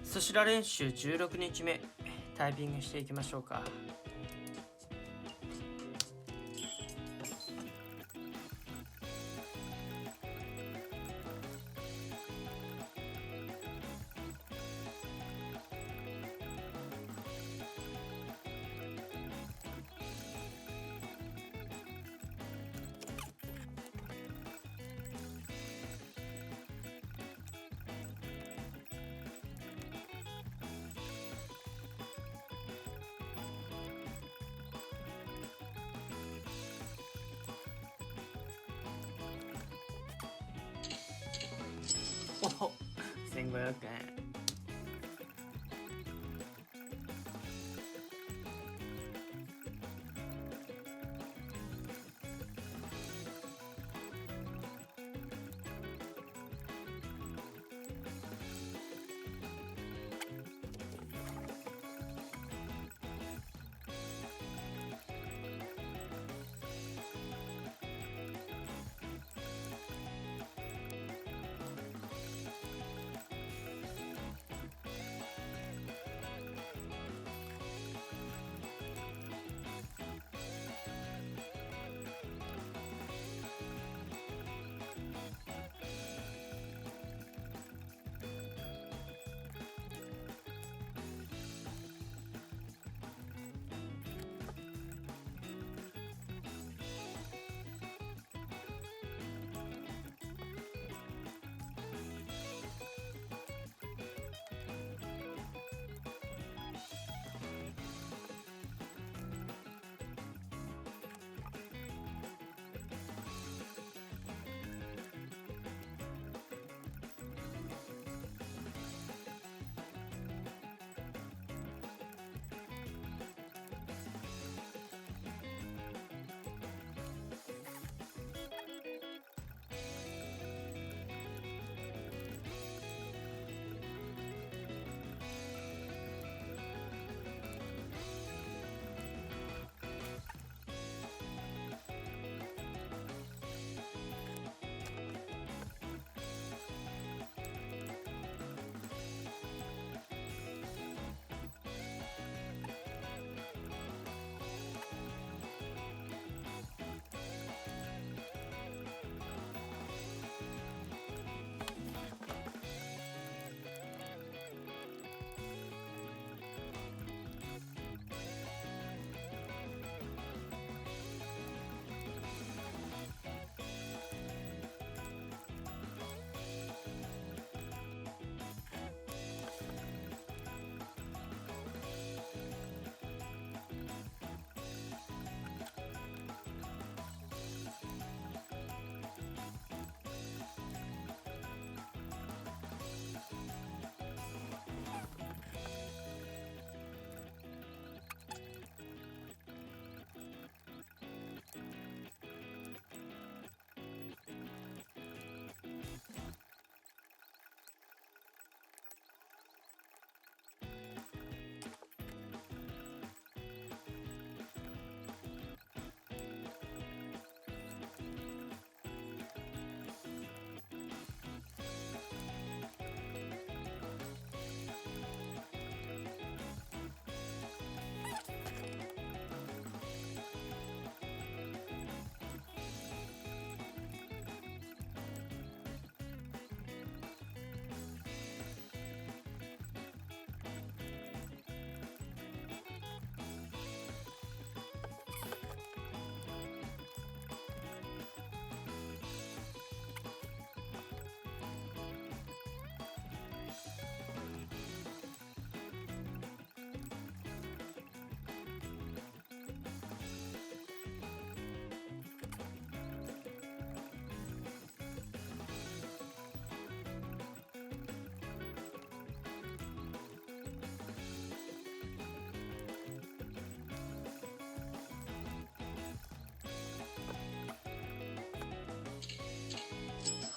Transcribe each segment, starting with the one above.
寿司ら練習16日目、タイピングしていきましょうか。お、1500円。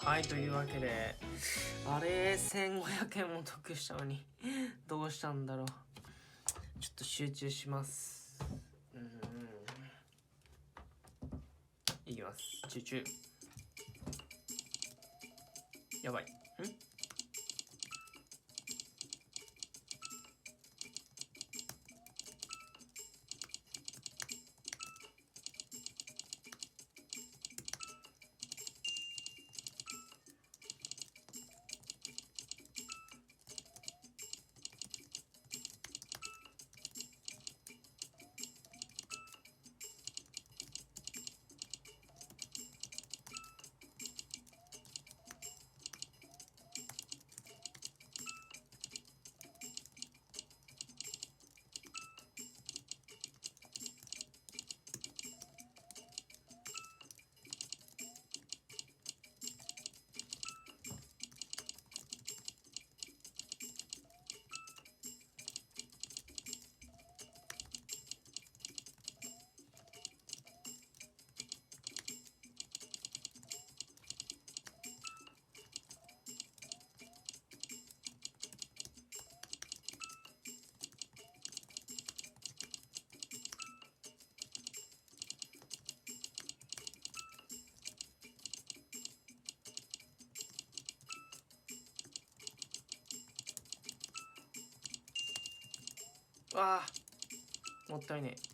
はい、というわけで、あれ、1500円も得したのに、どうしたんだろう。ちょっと集中します。いきます。集中。やばい。わあもったいねえ。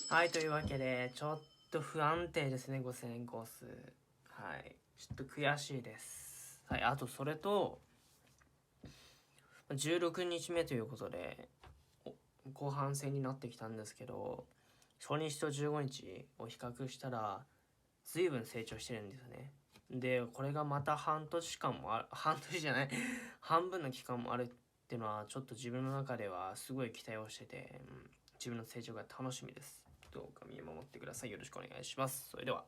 はい、というわけでちょっと不安定ですね、5000円コース。はい、ちょっと悔しいです。はい、あとそれと16日目ということで後半戦になってきたんですけど、初日と15日を比較したら随分成長してるんですよね。でこれがまた半年間も半年じゃない半分の期間もあるっていうのはちょっと自分の中ではすごい期待をしてて、自分の成長が楽しみです。どうか見守ってください。よろしくお願いします。それでは。